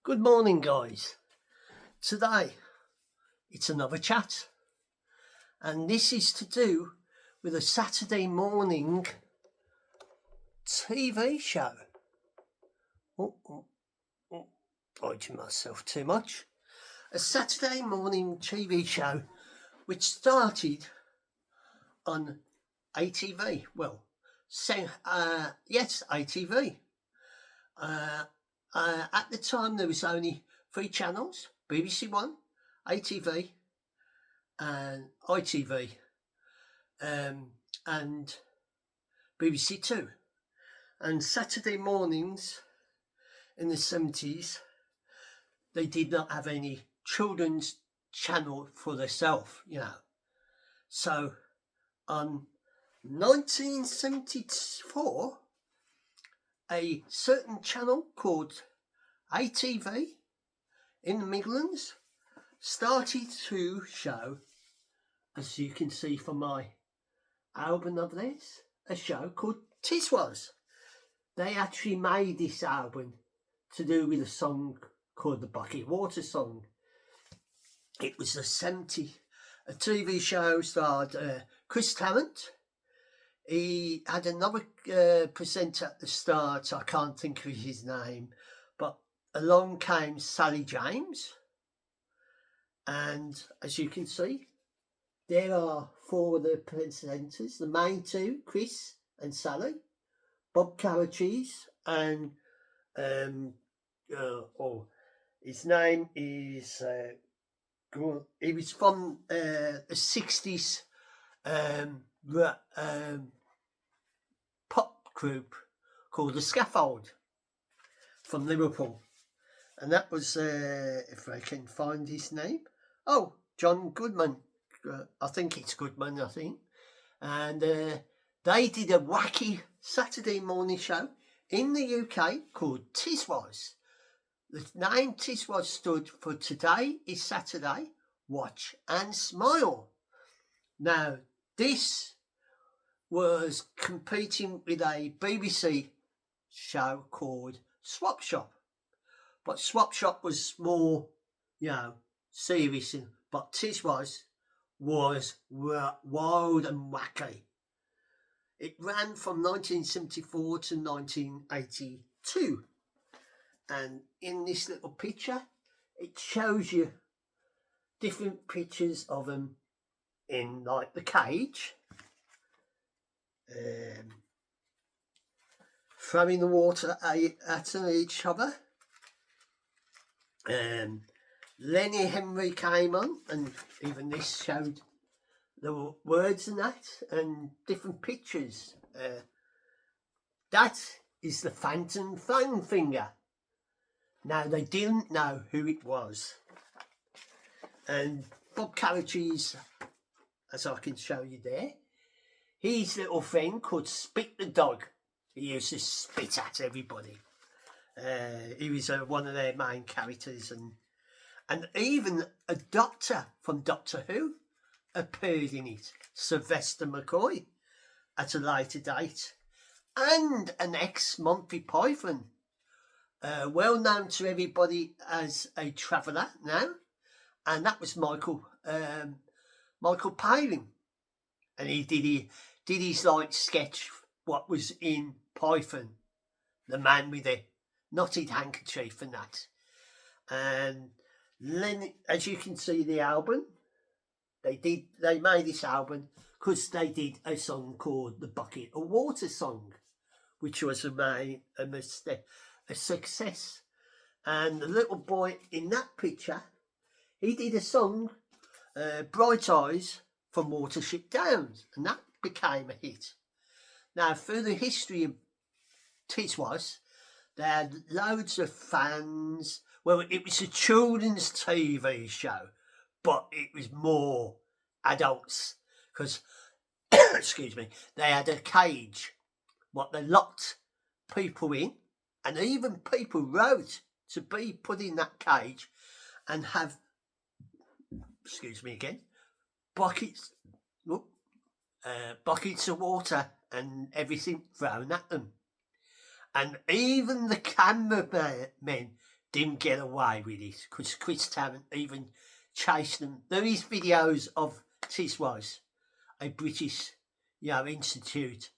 Good morning, guys. Today it's another chat, and this is to do with a Saturday morning TV show. Biting myself too much. A Saturday morning TV show which started on ATV. Yes, ATV. At the time, there was only three channels: BBC One, ATV, and ITV, and BBC Two. And Saturday mornings in the 70s, they did not have any children's channel for themselves. So, on 1974, a certain channel called ATV in the Midlands started to show, as you can see from my album of this, a show called Tiswas. They actually made this album to do with a song called the Bucket Water Song. It was a TV show starred Chris Tarrant. He had another presenter at the start. I can't think of his name, but along came Sally James, and as you can see, there are four of the presenters. The main two, Chris and Sally, Bob Caracheese, and his name is he was from the 60s pop group called The Scaffold from Liverpool, and that was if I can find his name, John Goodman. I think it's Goodman, and they did a wacky Saturday morning show in the UK called Tiswas. The name Tiswas stood for Today is Saturday, Watch and Smile. Now, this was competing with a BBC show called Swap Shop. But Swap Shop was more, serious, but Tiswas was wild and wacky. It ran from 1974 to 1982. And in this little picture, it shows you different pictures of them in like the cage, throwing the water at each other. Lenny Henry came on, and even this showed the words and that, and different pictures. That is the Phantom Phone Finger. Now, they didn't know who it was. And Bob Caracheese, as I can show you there, his little friend called Spit the Dog. He used to spit at everybody. He was one of their main characters, and even a doctor from Doctor Who appeared in it, Sylvester McCoy, at a later date, and an ex-Monty Python, well known to everybody as a traveller now, and that was Michael Palin, and he did his sketch what was in Python, the man with the knotted handkerchief and that. And then, as you can see, the album they made this album because they did a song called the Bucket of Water Song, which was a success. And the little boy in that picture, he did a song, Bright Eyes from Watership Down, and that became a hit. Now, through the history of Tiswas, they had loads of fans. Well, it was a children's TV show, but it was more adults because, excuse me, they had a cage, what they locked people in, and even people wrote to be put in that cage and have, buckets of water and everything thrown at them. And even the cameramen didn't get away with it because Chris Tarrant even chased them. There is videos of Tiswas, a British, institute,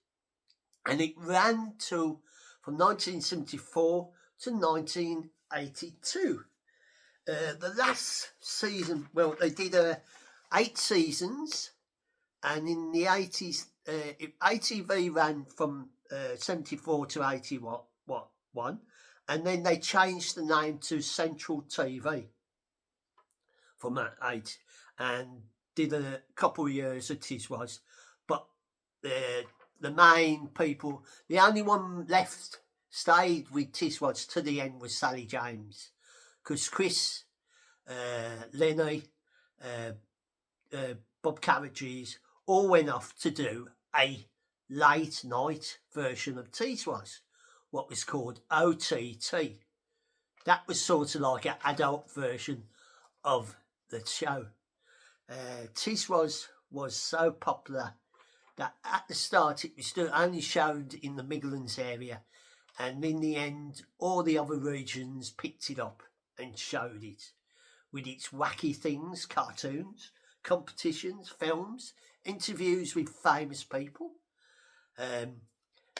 and it ran from 1974 to 1982. The last season, well, they did 8 seasons, and in the 80s, ATV ran from 74 to 81, and then they changed the name to Central TV from that 8, and did a couple of years at Tiswas, but the main people, the only one left, stayed with Tiswas to the end was Sally James, because Chris, Lenny, Bob Carriages all went off to do a late night version of Tiswas, what was called OTT. That was sort of like an adult version of the show. Tiswas was so popular that at the start it was still only showed in the Midlands area, and in the end all the other regions picked it up and showed it with its wacky things, cartoons, competitions, films, interviews with famous people.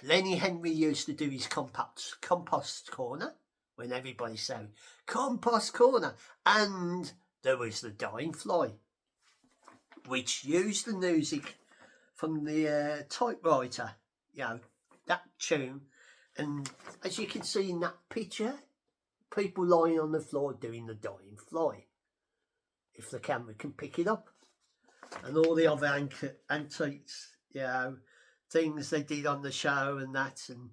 Lenny Henry used to do his compost corner when everybody said compost corner, and there was the Dying Fly, which used the music from the typewriter, that tune. And as you can see in that picture, people lying on the floor doing the Dying Fly, if the camera can pick it up, and all the other antiques, things they did on the show and that, and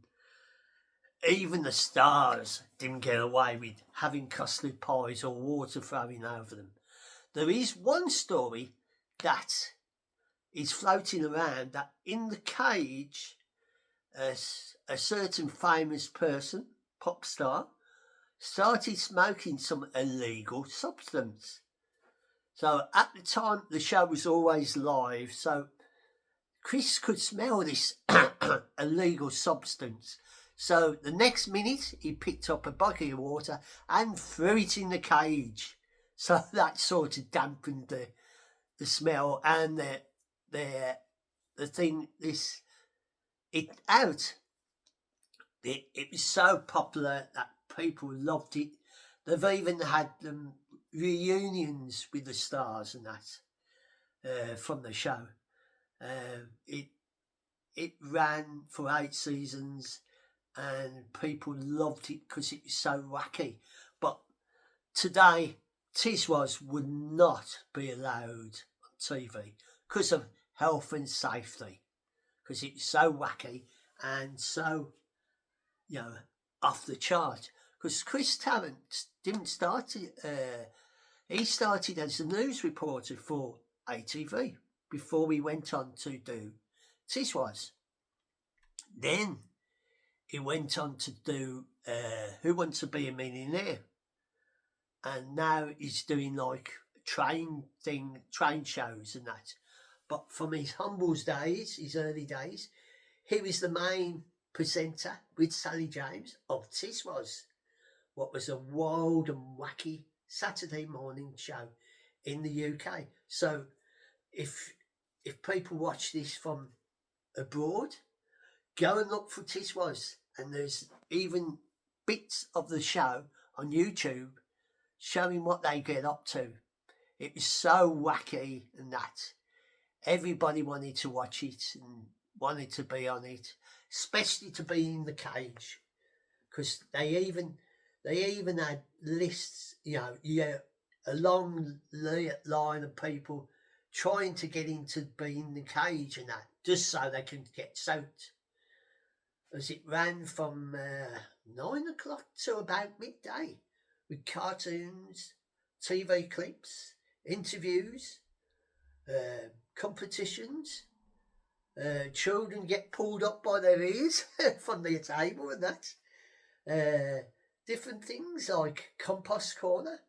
even the stars didn't get away with having custard pies or water thrown over them. There is one story that is floating around that in the cage, a certain famous person, pop star, started smoking some illegal substance. So at the time, the show was always live, so Chris could smell this illegal substance. So the next minute, he picked up a bucket of water and threw it in the cage. So that sort of dampened the smell and the thing. It was so popular that people loved it. They've even had reunions with the stars and that from the show. It ran for 8 seasons, and people loved it because it was so wacky. But today, Tiswas would not be allowed on TV because of health and safety, because it was so wacky and so, off the chart. Because Chris Tarrant didn't start it, he started as a news reporter for ATV before we went on to do Tiswas. Then he went on to do Who Wants to Be a Millionaire, and now he's doing like train shows and that. But from his his early days, he was the main presenter with Sally James of Tiswas, what was a wild and wacky Saturday morning show in the UK. So if people watch this from abroad, go and look for Tiswas, and there's even bits of the show on YouTube showing what they get up to. It was so wacky and that everybody wanted to watch it and wanted to be on it, especially to be in the cage, because they even had lists, a long line of people trying to get into being the cage and that, just so they can get soaked. As it ran from 9 o'clock to about midday, with cartoons, TV clips, interviews, competitions. Children get pulled up by their ears from their table and that. Different things like compost corner.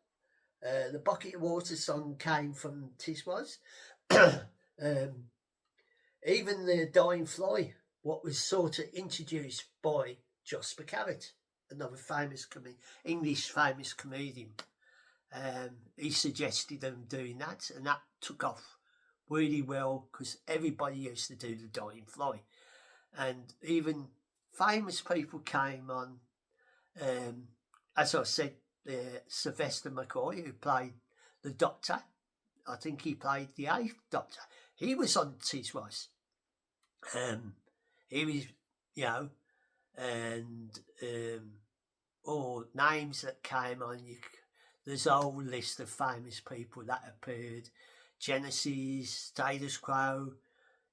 The bucket of water song came from Tiswas. Even the Dying Fly, what was sort of introduced by Jos Carrot another famous English famous comedian. He suggested them doing that, and that took off really well because everybody used to do the dying fly, and even famous people came on. Um, as I said, Sylvester McCoy, who played the Doctor, I think he played the Eighth Doctor. He was on Tiswas. He was, you know, and all names that came on. There's a whole list of famous people that appeared. Genesis, Status Quo,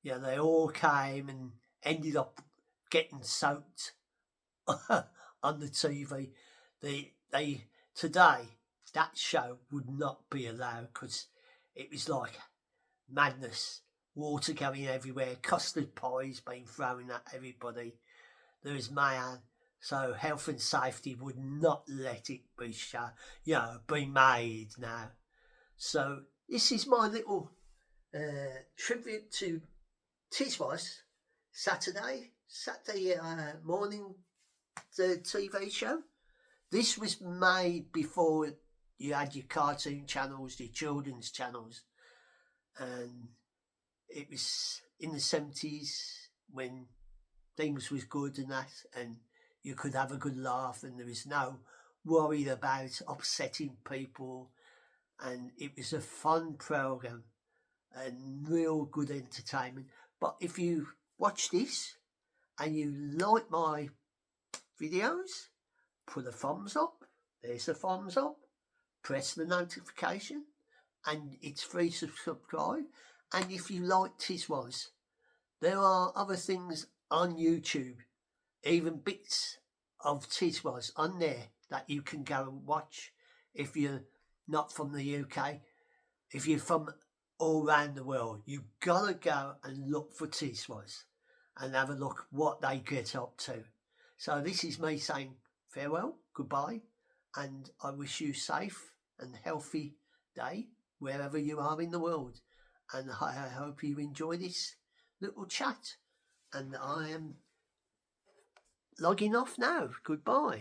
they all came and ended up getting soaked on the TV. They today that show would not be allowed because it was like madness, water going everywhere, custard pies being thrown at everybody. There was mayhem, so health and safety would not let it be be made now. So this is my little tribute to Tiswas Saturday morning TV show. This was made before you had your cartoon channels, your children's channels, and it was in the 70s when things was good and that, and you could have a good laugh, and there was no worry about upsetting people, and it was a fun program and real good entertainment. But if you watch this and you like my videos, put a thumbs up. There's a thumbs up. Press the notification, and it's free to subscribe. And if you like Tiswas, there are other things on YouTube, even bits of Tiswas on there that you can go and watch if you're not from the UK. If you're from all around the world, you've got to go and look for Tiswas and have a look what they get up to. So this is me saying farewell, goodbye, and I wish you safe and healthy day wherever you are in the world. And I hope you enjoy this little chat. And I am logging off now. Goodbye.